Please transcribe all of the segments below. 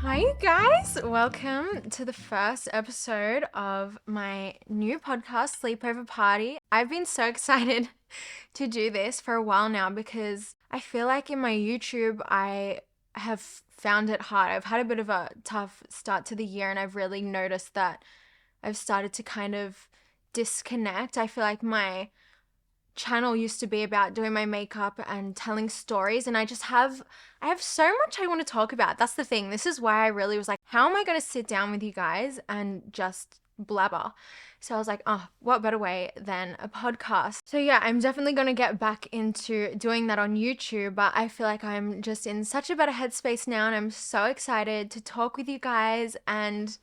Hi, you guys. Welcome to the first episode of my new podcast, Sleepover Party. I've been so excited to do this for a while now because I feel like in my YouTube, I have found it hard. I've had a bit of a tough start to the year, and I've really noticed that I've started to kind of disconnect. I feel like my channel used to be about doing my makeup and telling stories, and I have so much I want to talk about. That's the thing. This is why I really was like, how am I going to sit down with you guys and just blabber? So I was like, oh, what better way than a podcast? So yeah, I'm definitely going to get back into doing that on YouTube, but I feel like I'm just in such a better headspace now, and I'm so excited to talk with you guys and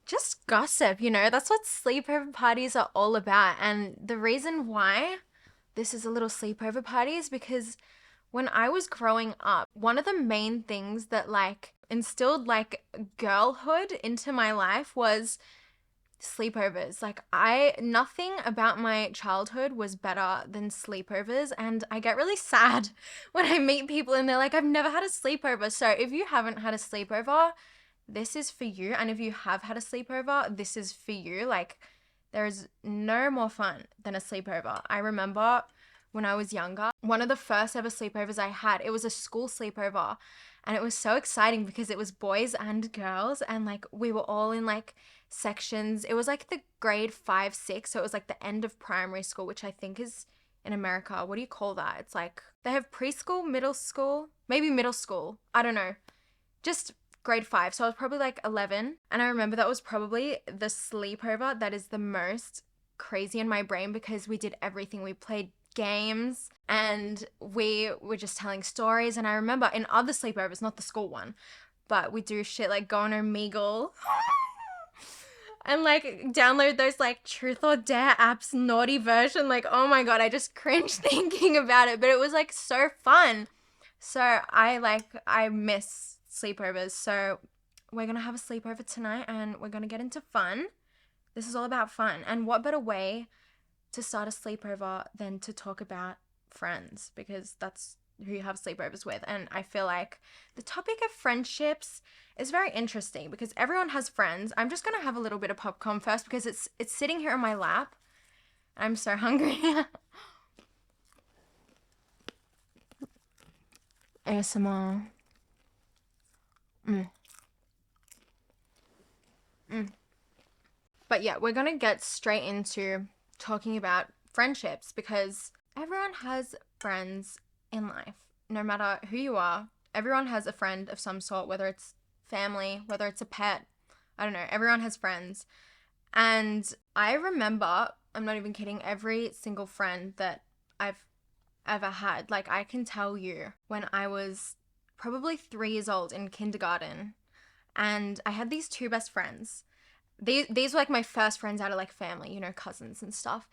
just gossip, that's what sleepover parties are all about. And the reason why this is a little sleepover party is because when I was growing up, one of the main things that instilled girlhood into my life was sleepovers. Nothing about my childhood was better than sleepovers, and I get really sad when I meet people and they're like, I've never had a sleepover. So if you haven't had a sleepover, this is for you. And if you have had a sleepover, this is for you. There's no more fun than a sleepover. I remember when I was younger, one of the first ever sleepovers I had, it was a school sleepover. And it was so exciting because it was boys and girls, and we were all in sections. It was the grade 5, 6. So it was the end of primary school, which I think is in America. What do you call that? It's they have preschool, middle school, maybe middle school. I don't know. Just grade 5. So I was probably 11. And I remember that was probably the sleepover that is the most crazy in my brain because we did everything. We played games and we were just telling stories. And I remember in other sleepovers, not the school one, but we do shit like go on Omegle and download those truth or dare apps, naughty version. Oh my God, I just cringe thinking about it, but it was so fun. So I miss sleepovers. So we're gonna have a sleepover tonight and we're gonna get into fun. This is all about fun, and what better way to start a sleepover than to talk about friends, because that's who you have sleepovers with. And I feel like the topic of friendships is very interesting because everyone has friends. I'm just gonna have a little bit of popcorn first because it's sitting here on my lap. I'm so hungry. ASMR. But yeah, we're gonna get straight into talking about friendships because everyone has friends in life. No matter who you are, everyone has a friend of some sort, whether it's family, whether it's a pet. I don't know, everyone has friends. And I remember, I'm not even kidding, every single friend that I've ever had. I can tell you when I was probably 3 years old in kindergarten, and I had these two best friends. These were my first friends out of family, cousins and stuff.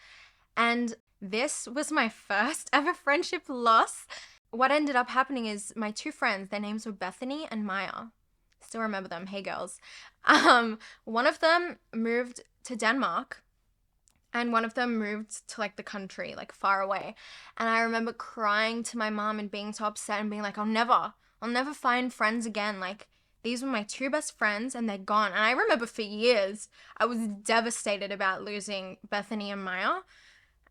And this was my first ever friendship loss. What ended up happening is my two friends, their names were Bethany and Maya. Still remember them. Hey, girls. One of them moved to Denmark, and one of them moved to the country, far away. And I remember crying to my mom and being so upset and being like, I'll never find friends again. These were my two best friends and they're gone. And I remember for years, I was devastated about losing Bethany and Maya.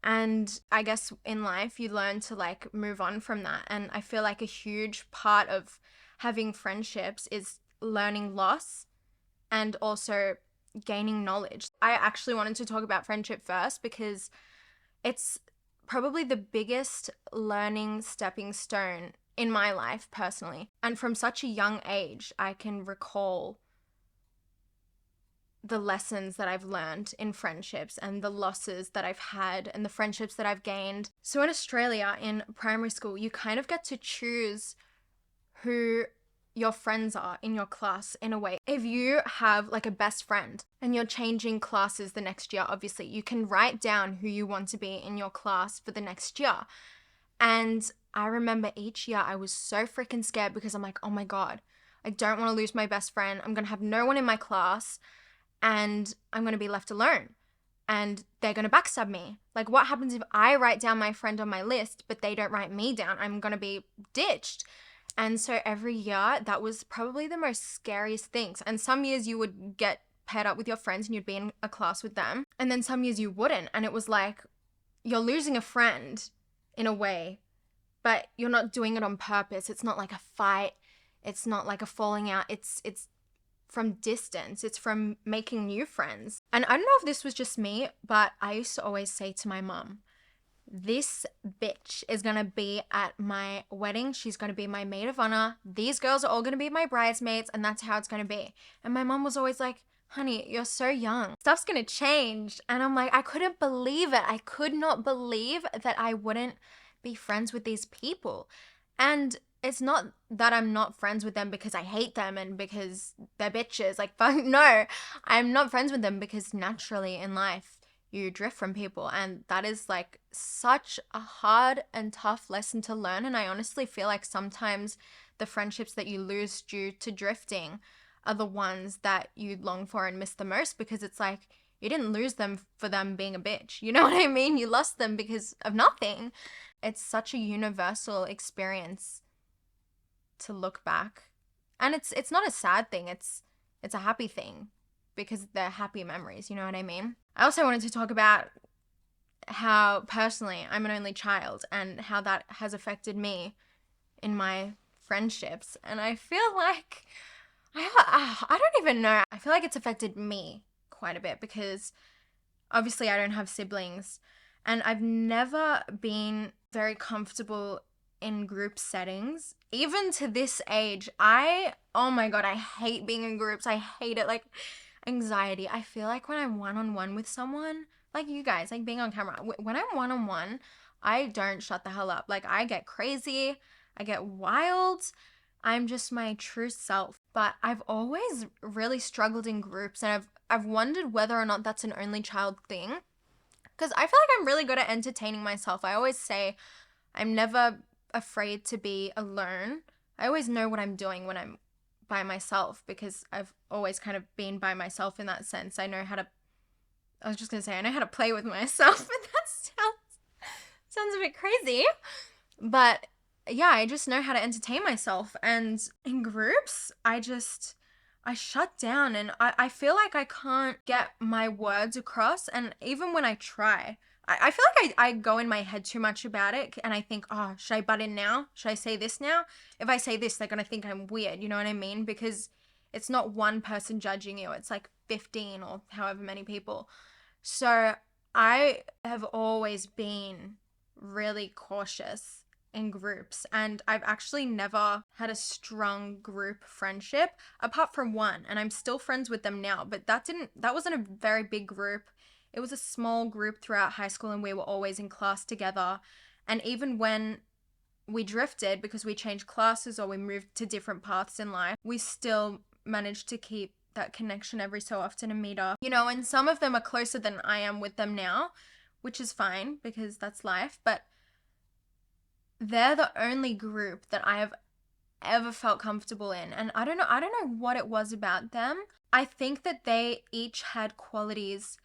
And I guess in life, you learn to move on from that. And I feel a huge part of having friendships is learning loss and also gaining knowledge. I actually wanted to talk about friendship first because it's probably the biggest learning stepping stone in my life personally. And from such a young age, I can recall the lessons that I've learned in friendships and the losses that I've had and the friendships that I've gained. So in Australia, in primary school, you kind of get to choose who your friends are in your class in a way. If you have a best friend and you're changing classes the next year, obviously you can write down who you want to be in your class for the next year. And I remember each year I was so freaking scared because I'm like, oh my God, I don't want to lose my best friend. I'm going to have no one in my class and I'm going to be left alone and they're going to backstab me. What happens if I write down my friend on my list, but they don't write me down? I'm going to be ditched. And so every year, that was probably the most scariest things. And some years you would get paired up with your friends and you'd be in a class with them. And then some years you wouldn't. And it was like, you're losing a friend in a way, but you're not doing it on purpose. It's not like a fight. It's not like a falling out. It's from distance. It's from making new friends. And I don't know if this was just me, but I used to always say to my mom, this bitch is gonna be at my wedding. She's gonna be my maid of honor. These girls are all gonna be my bridesmaids, and that's how it's gonna be. And my mom was always like, honey, you're so young. Stuff's gonna change. And I'm like, I couldn't believe it. I could not believe that I wouldn't be friends with these people. And it's not that I'm not friends with them because I hate them and because they're bitches. Like, fuck, no. I'm not friends with them because naturally in life, you drift from people, and that is like such a hard and tough lesson to learn. And I honestly feel like sometimes the friendships that you lose due to drifting are the ones that you long for and miss the most, because it's like you didn't lose them for them being a bitch. You know what I mean? You lost them because of nothing. It's such a universal experience to look back, and it's not a sad thing. It's a happy thing, because they're happy memories, you know what I mean? I also wanted to talk about how personally I'm an only child and how that has affected me in my friendships. And I feel like, I don't even know. I feel like it's affected me quite a bit because obviously I don't have siblings, and I've never been very comfortable in group settings. Even to this age, oh my God, I hate being in groups. I hate it. Like, anxiety. I feel like when I'm one-on-one with someone, like you guys, like being on camera, when I'm one-on-one, I don't shut the hell up. Like, I get crazy, I get wild, I'm just my true self. But I've always really struggled in groups, and I've wondered whether or not that's an only child thing, because I feel like I'm really good at entertaining myself. I always say I'm never afraid to be alone. I always know what I'm doing when I'm by myself, because I've always kind of been by myself in that sense. I know how to play with myself, but that sounds a bit crazy. But yeah, I just know how to entertain myself. And in groups, I shut down, and I feel like I can't get my words across. And even when I try, I feel like I go in my head too much about it, and I think, oh, should I butt in now? Should I say this now? If I say this, they're going to think I'm weird, you know what I mean? Because it's not one person judging you, it's like 15 or however many people. So I have always been really cautious in groups, and I've actually never had a strong group friendship apart from one, and I'm still friends with them now, but that wasn't a very big group. It was a small group throughout high school, and we were always in class together. And even when we drifted because we changed classes or we moved to different paths in life, we still managed to keep that connection every so often and meet up. You know, and some of them are closer than I am with them now, which is fine because that's life. But they're the only group that I have ever felt comfortable in. And I don't know what it was about them. I think that they each had qualities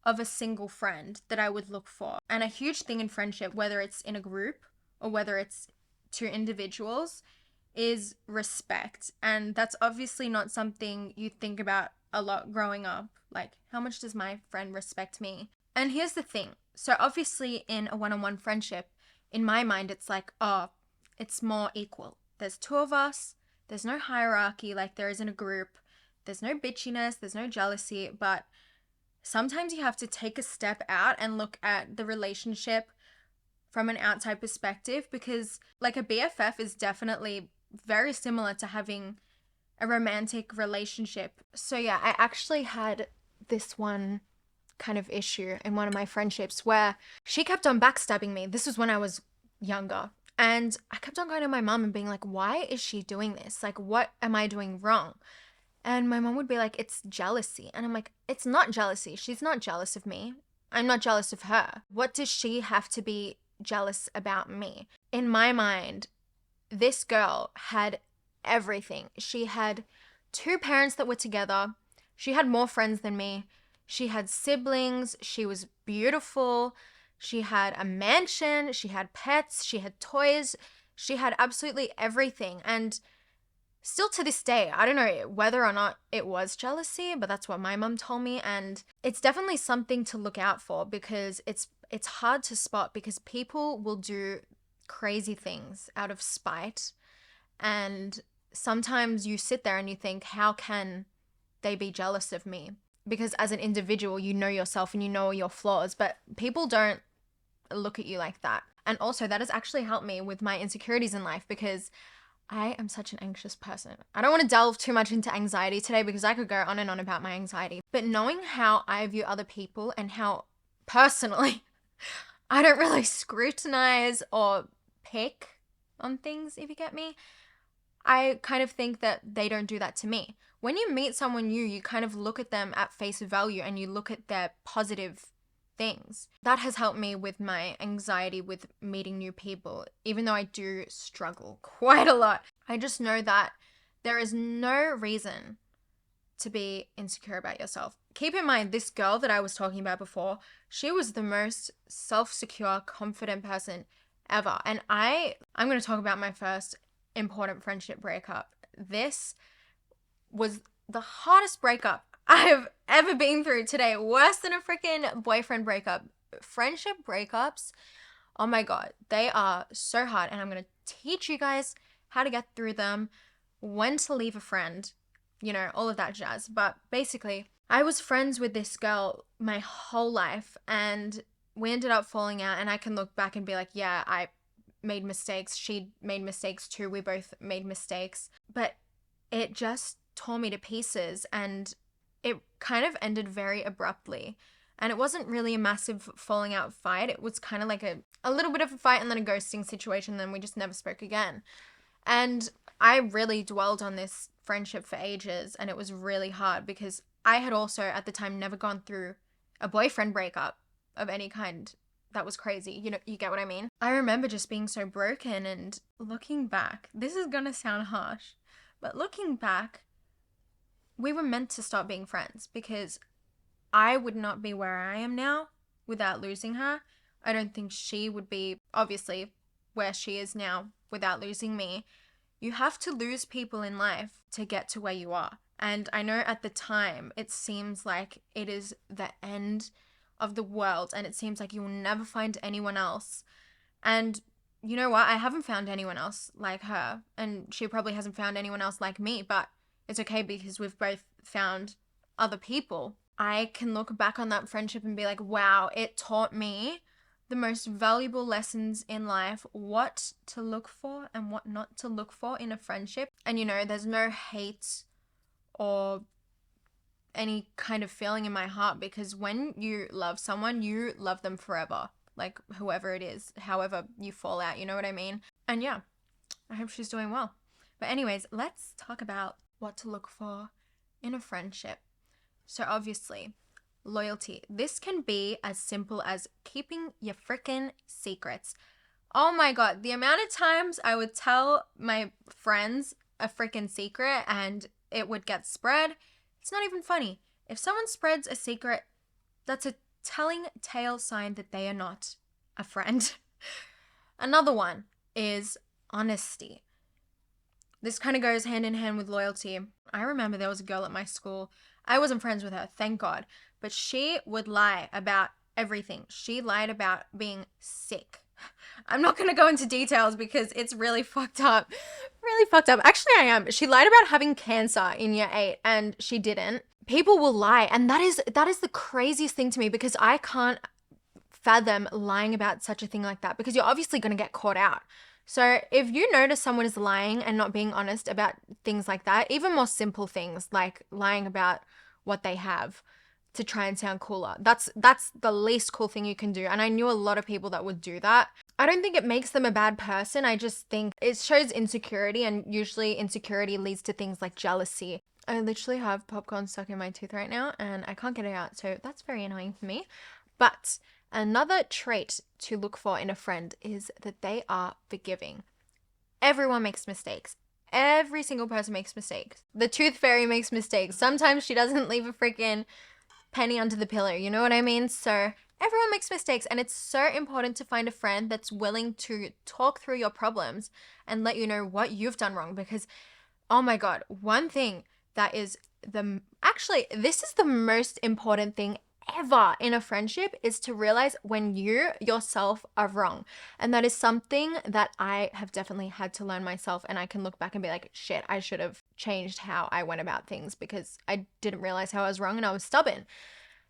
of a single friend that I would look for. And a huge thing in friendship, whether it's in a group or whether it's two individuals, is respect. And that's obviously not something you think about a lot growing up. Like, how much does my friend respect me? And here's the thing. So obviously in a one-on-one friendship, in my mind, it's like, oh, it's more equal. There's two of us. There's no hierarchy like there is in a group. There's no bitchiness. There's no jealousy. But sometimes you have to take a step out and look at the relationship from an outside perspective, because like a BFF is definitely very similar to having a romantic relationship. So yeah, I actually had this one kind of issue in one of my friendships where she kept on backstabbing me. This was when I was younger. And I kept on going to my mom and being like, why is she doing this? Like, what am I doing wrong? And my mom would be like, it's jealousy. And I'm like, it's not jealousy. She's not jealous of me. I'm not jealous of her. What does she have to be jealous about me? In my mind, this girl had everything. She had two parents that were together. She had more friends than me. She had siblings. She was beautiful. She had a mansion. She had pets. She had toys. She had absolutely everything. And still to this day, I don't know whether or not it was jealousy, but that's what my mum told me. And it's definitely something to look out for, because it's hard to spot, because people will do crazy things out of spite. And sometimes you sit there and you think, how can they be jealous of me? Because as an individual, you know yourself and you know your flaws, but people don't look at you like that. And also, that has actually helped me with my insecurities in life, because I am such an anxious person. I don't want to delve too much into anxiety today, because I could go on and on about my anxiety. But knowing how I view other people and how personally I don't really scrutinize or pick on things, if you get me, I kind of think that they don't do that to me. When you meet someone new, you kind of look at them at face value and you look at their positive things. That has helped me with my anxiety with meeting new people, even though I do struggle quite a lot. I just know that there is no reason to be insecure about yourself. Keep in mind, this girl that I was talking about before, she was the most self-secure, confident person ever. And I'm going to talk about my first important friendship breakup. This was the hardest breakup I've ever been through today. Worse than a freaking boyfriend breakup. Friendship breakups, oh my God, they are so hard. And I'm going to teach you guys how to get through them, when to leave a friend, you know, all of that jazz. But basically, I was friends with this girl my whole life, and we ended up falling out. And I can look back and be like, yeah, I made mistakes. She made mistakes too. We both made mistakes. But it just tore me to pieces, and it kind of ended very abruptly. And it wasn't really a massive falling out fight. It was kind of like a little bit of a fight and then a ghosting situation. Then we just never spoke again. And I really dwelled on this friendship for ages, and it was really hard, because I had also at the time never gone through a boyfriend breakup of any kind. That was crazy. You know, you get what I mean? I remember just being so broken, and looking back, this is gonna sound harsh, but looking back, we were meant to stop being friends, because I would not be where I am now without losing her. I don't think she would be, obviously, where she is now without losing me. You have to lose people in life to get to where you are. And I know at the time it seems like it is the end of the world, and it seems like you will never find anyone else. And you know what? I haven't found anyone else like her, and she probably hasn't found anyone else like me, but it's okay, because we've both found other people. I can look back on that friendship and be like, wow, it taught me the most valuable lessons in life, what to look for and what not to look for in a friendship. And you know, there's no hate or any kind of feeling in my heart, because when you love someone, you love them forever. Like whoever it is, however you fall out, you know what I mean? And yeah, I hope she's doing well. But anyways, let's talk about what to look for in a friendship. So obviously, loyalty. This can be as simple as keeping your freaking secrets. Oh my God, the amount of times I would tell my friends a freaking secret and it would get spread. It's not even funny. If someone spreads a secret, that's a telling tale sign that they are not a friend. Another one is honesty. This kind of goes hand in hand with loyalty. I remember there was a girl at my school. I wasn't friends with her, thank God. But she would lie about everything. She lied about being sick. I'm not going to go into details because it's really fucked up. Really fucked up. Actually, I am. She lied about having cancer in year 8 and she didn't. People will lie. And that is the craziest thing to me, because I can't fathom lying about such a thing like that, because you're obviously going to get caught out. So if you notice someone is lying and not being honest about things like that, even more simple things like lying about what they have to try and sound cooler, that's the least cool thing you can do. And I knew a lot of people that would do that. I don't think it makes them a bad person. I just think it shows insecurity, and usually insecurity leads to things like jealousy. I literally have popcorn stuck in my tooth right now and I can't get it out, so that's very annoying for me. But another trait to look for in a friend is that they are forgiving. Everyone makes mistakes. Every single person makes mistakes. The tooth fairy makes mistakes. Sometimes she doesn't leave a freaking penny under the pillow. You know what I mean? So Everyone makes mistakes, and it's so important to find a friend that's willing to talk through your problems and let you know what you've done wrong. Because, oh my God, one thing that is this is the most important thing ever in a friendship, is to realize when you yourself are wrong. And that is something that I have definitely had to learn myself, and I can look back and be like, shit, I should have changed how I went about things because I didn't realize how I was wrong and I was stubborn.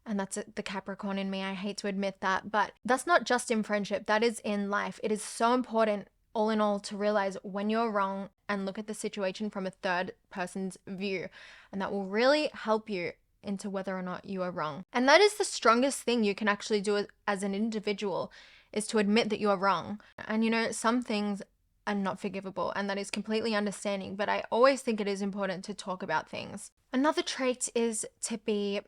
And that's the Capricorn in me. I hate to admit that, but that's not just in friendship, that is in life. It is so important, all in all, to realize when you're wrong and look at the situation from a third person's view. And that will really help you into whether or not you are wrong. And that is the strongest thing you can actually do as an individual, is to admit that you are wrong. And some things are not forgivable, and that is completely understanding, but I always think it is important to talk about things. Another trait is to be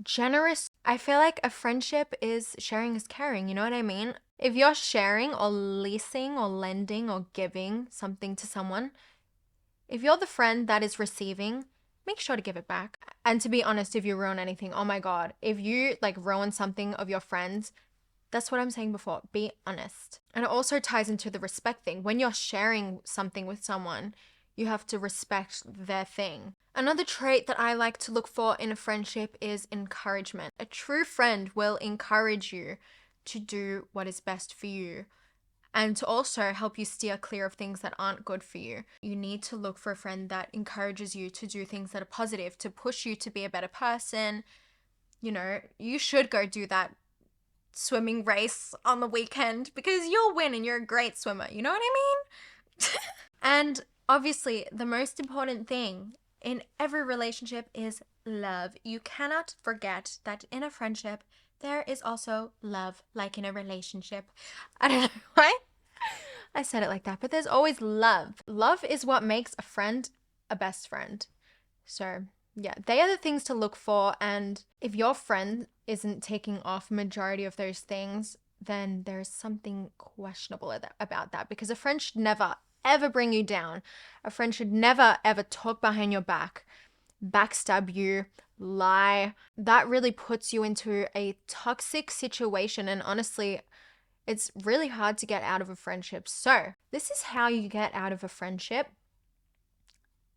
generous. I feel like a friendship is sharing is caring, you know what I mean? If you're sharing or leasing or lending or giving something to someone, if you're the friend that is receiving, make sure to give it back. And to be honest, if you ruin anything, oh my God, if you ruin something of your friends, that's what I'm saying before, be honest. And it also ties into the respect thing. When you're sharing something with someone, you have to respect their thing. Another trait that I like to look for in a friendship is encouragement. A true friend will encourage you to do what is best for you, and to also help you steer clear of things that aren't good for you. You need to look for a friend that encourages you to do things that are positive, to push you to be a better person. You should go do that swimming race on the weekend because you'll win and you're a great swimmer. You know what I mean? And obviously, the most important thing in every relationship is love. You cannot forget that in a friendship, there is also love, like in a relationship. I don't know why I said it like that, but there's always love. Love is what makes a friend a best friend. So yeah, they are the things to look for. And if your friend isn't taking off majority of those things, then there's something questionable about that, because a friend should never, ever bring you down. A friend should never, ever talk behind your back, backstab you, lie. That really puts you into a toxic situation. And honestly, it's really hard to get out of a friendship. So this is how you get out of a friendship.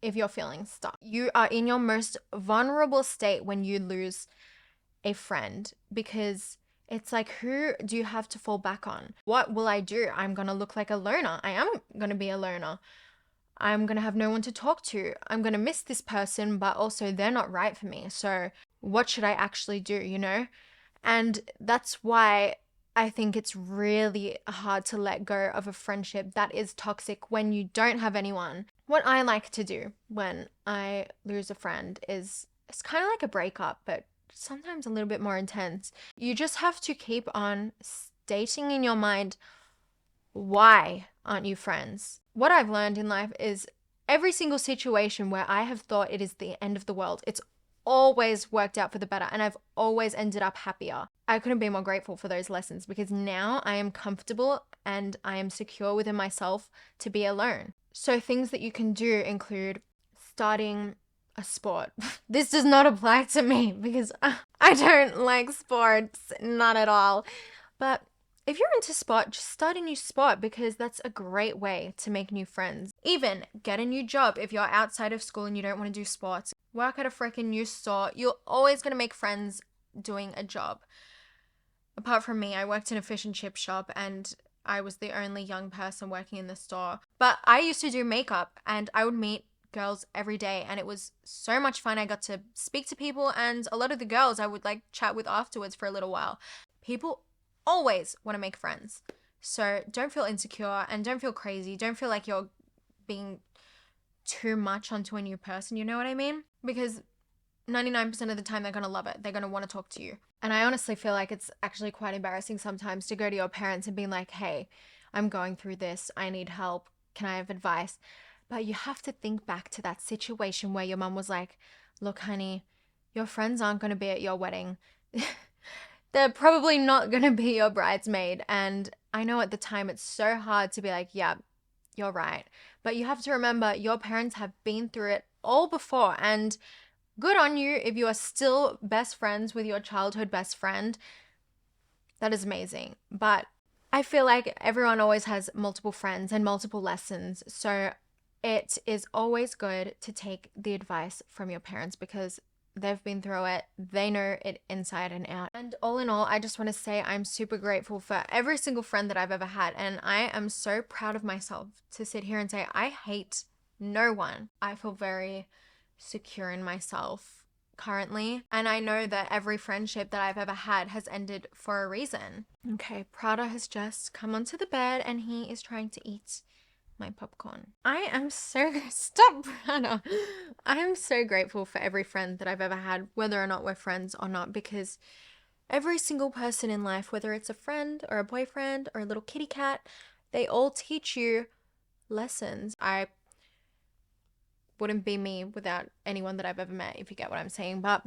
If you're feeling stuck, you are in your most vulnerable state when you lose a friend, because it's like, who do you have to fall back on? What will I do? I'm going to look like a loner. I am going to be a loner. I'm going to have no one to talk to. I'm going to miss this person, but also they're not right for me. So what should I actually do, And that's why I think it's really hard to let go of a friendship that is toxic when you don't have anyone. What I like to do when I lose a friend is, it's kind of like a breakup, but sometimes a little bit more intense. You just have to keep on stating in your mind, why aren't you friends? What I've learned in life is every single situation where I have thought it is the end of the world, it's always worked out for the better, and I've always ended up happier. I couldn't be more grateful for those lessons, because now I am comfortable and I am secure within myself to be alone. So things that you can do include starting a sport. This does not apply to me because I don't like sports, not at all. But if you're into sport, just start a new sport, because that's a great way to make new friends. Even get a new job if you're outside of school and you don't want to do sports. Work at a freaking new store. You're always going to make friends doing a job. Apart from me, I worked in a fish and chip shop and I was the only young person working in the store. But I used to do makeup and I would meet girls every day, and it was so much fun. I got to speak to people, and a lot of the girls I would chat with afterwards for a little while. People always want to make friends. So don't feel insecure and don't feel crazy. Don't feel like you're being too much onto a new person. You know what I mean? Because 99% of the time they're going to love it. They're going to want to talk to you. And I honestly feel like it's actually quite embarrassing sometimes to go to your parents and be like, hey, I'm going through this. I need help. Can I have advice? But you have to think back to that situation where your mum was like, look, honey, your friends aren't going to be at your wedding. They're probably not going to be your bridesmaid. And I know at the time it's so hard to be like, yeah, you're right. But you have to remember your parents have been through it all before. And good on you if you are still best friends with your childhood best friend. That is amazing. But I feel like everyone always has multiple friends and multiple lessons. So it is always good to take the advice from your parents because they've been through it. They know it inside and out. And all in all, I just want to say I'm super grateful for every single friend that I've ever had. And I am so proud of myself to sit here and say I hate no one. I feel very secure in myself currently. And I know that every friendship that I've ever had has ended for a reason. Okay, Prada has just come onto the bed and he is trying to eat my popcorn. I am so stop, Prada. I am so grateful for every friend that I've ever had, whether or not we're friends or not, because every single person in life, whether it's a friend or a boyfriend or a little kitty cat, they all teach you lessons. I wouldn't be me without anyone that I've ever met, if you get what I'm saying. But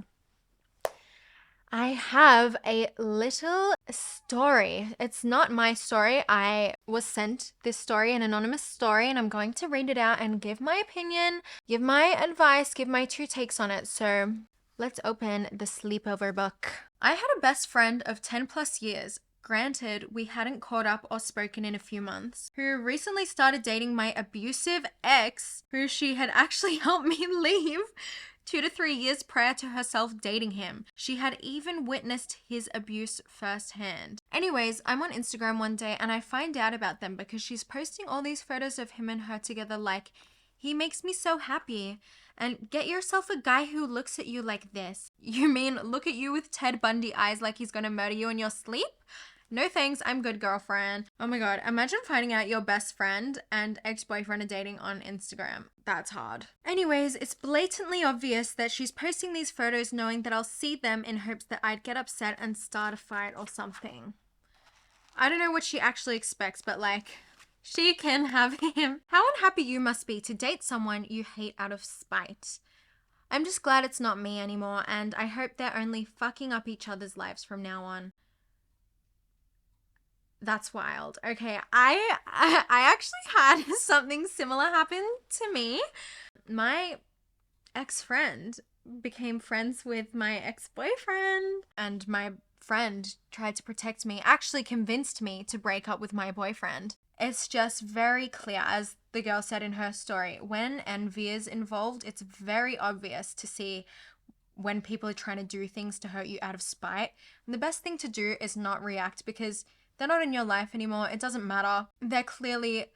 I have a little story. It's not my story. I was sent this story, an anonymous story, and I'm going to read it out and give my opinion, give my advice, give my two takes on it. So let's open the sleepover book. I had a best friend of 10 plus years. Granted, we hadn't caught up or spoken in a few months, who recently started dating my abusive ex, who she had actually helped me leave 2 to 3 years prior to herself dating him. She had even witnessed his abuse firsthand. Anyways, I'm on Instagram one day and I find out about them because she's posting all these photos of him and her together like, he makes me so happy. And get yourself a guy who looks at you like this. You mean look at you with Ted Bundy eyes like he's gonna murder you in your sleep? No thanks, I'm good, girlfriend. Oh my god, imagine finding out your best friend and ex-boyfriend are dating on Instagram. That's hard. Anyways, it's blatantly obvious that she's posting these photos knowing that I'll see them in hopes that I'd get upset and start a fight or something. I don't know what she actually expects, but like, she can have him. How unhappy you must be to date someone you hate out of spite. I'm just glad it's not me anymore, and I hope they're only fucking up each other's lives from now on. That's wild. Okay, I actually had something similar happen to me. My ex-friend became friends with my ex-boyfriend, and my friend tried to protect me, actually convinced me to break up with my boyfriend. It's just very clear, as the girl said in her story, when envy is involved, it's very obvious to see when people are trying to do things to hurt you out of spite. And the best thing to do is not react because they're not in your life anymore. It doesn't matter. They're clearly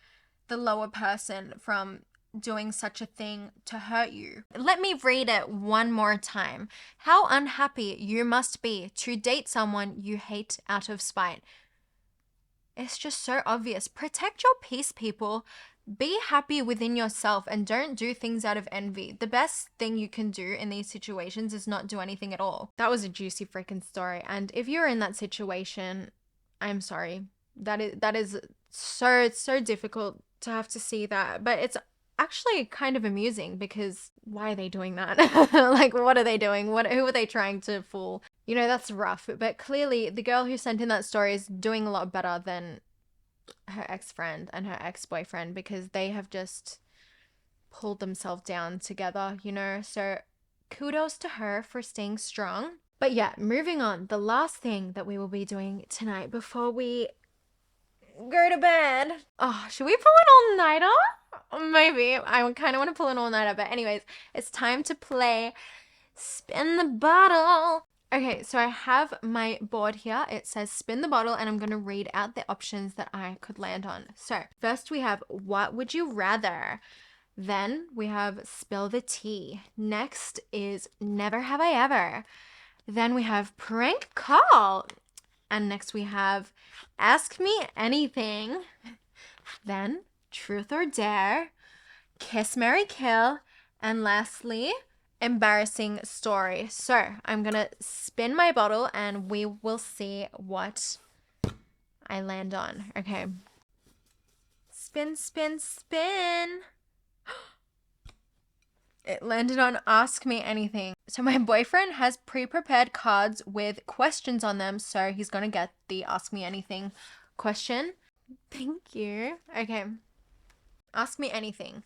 the lower person from doing such a thing to hurt you. Let me read it one more time. How unhappy you must be to date someone you hate out of spite. It's just so obvious. Protect your peace, people. Be happy within yourself and don't do things out of envy. The best thing you can do in these situations is not do anything at all. That was a juicy freaking story. And if you're in that situation, I'm sorry. That is so difficult to have to see that. But it's actually kind of amusing because why are they doing that? Like, what are they doing? Who are they trying to fool? You know, that's rough. But clearly, the girl who sent in that story is doing a lot better than her ex-friend and her ex-boyfriend because they have just pulled themselves down together, you know? So kudos to her for staying strong. But yeah, moving on. The last thing that we will be doing tonight before we go to bed. Oh, should we pull an all-nighter? Maybe. I kind of want to pull an all-nighter. But anyways, it's time to play Spin the Bottle. Okay, so I have my board here. It says spin the bottle and I'm going to read out the options that I could land on. So first we have what would you rather? Then we have spill the tea. Next is never have I ever. Then we have prank call. And next we have ask me anything. Then truth or dare, kiss, marry, kill. And lastly, embarrassing story. So I'm gonna spin my bottle and we will see what I land on. Okay. Spin, spin, spin. It landed on ask me anything. So my boyfriend has pre-prepared cards with questions on them, so he's gonna get the ask me anything question. Thank you. Okay. Ask me anything.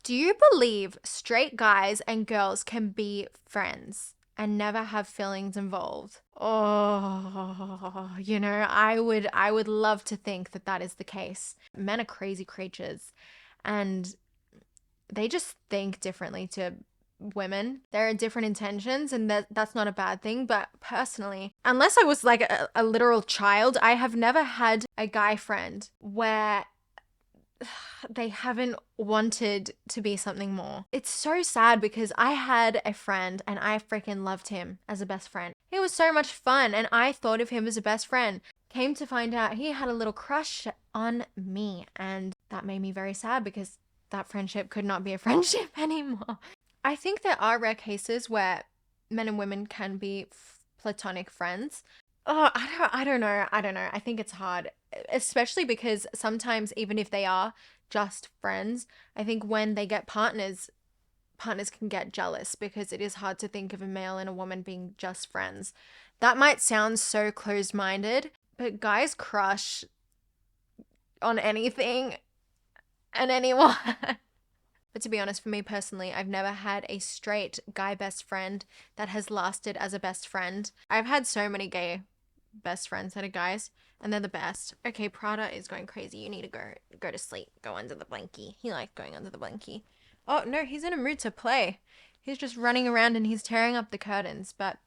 Do you believe straight guys and girls can be friends? and never have feelings involved. Oh, I would love to think that that is the case. Men are crazy creatures, and they just think differently to women. There are different intentions, and that's not a bad thing. But personally, unless I was like a literal child, I have never had a guy friend where they haven't wanted to be something more. It's so sad because I had a friend and I freaking loved him as a best friend. He was so much fun and I thought of him as a best friend. Came to find out he had a little crush on me, and that made me very sad because that friendship could not be a friendship anymore. I think there are rare cases where men and women can be platonic friends. Oh, I don't know. I think it's hard, especially because sometimes even if they are just friends, I think when they get partners, partners can get jealous because it is hard to think of a male and a woman being just friends. That might sound so closed-minded, but guys crush on anything and anyone. But to be honest, for me personally, I've never had a straight guy best friend that has lasted as a best friend. I've had so many gay best friends that are guys, and they're the best. Okay, Prada is going crazy. You need to go to sleep. Go under the blankie. He liked going under the blankie. Oh, no, he's in a mood to play. He's just running around and he's tearing up the curtains. But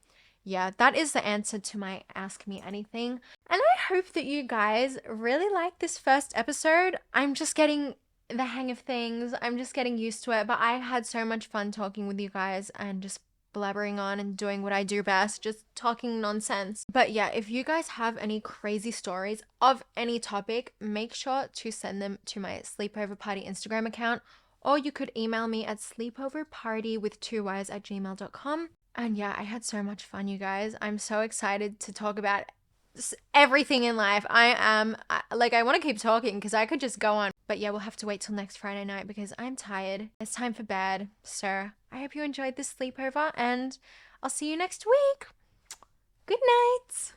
yeah, that is the answer to my Ask Me Anything. And I hope that you guys really like this first episode. I'm just getting the hang of things. I'm just getting used to it. But I had so much fun talking with you guys and just blabbering on and doing what I do best, just talking nonsense. But yeah, if you guys have any crazy stories of any topic, make sure to send them to my Sleepover Party Instagram account, or you could email me at sleepoverparty@gmail.com. And yeah, I had so much fun, you guys. I'm so excited to talk about everything in life. I want to keep talking because I could just go on. But yeah, we'll have to wait till next Friday night because I'm tired. It's time for bed. So I hope you enjoyed this sleepover and I'll see you next week. Good night.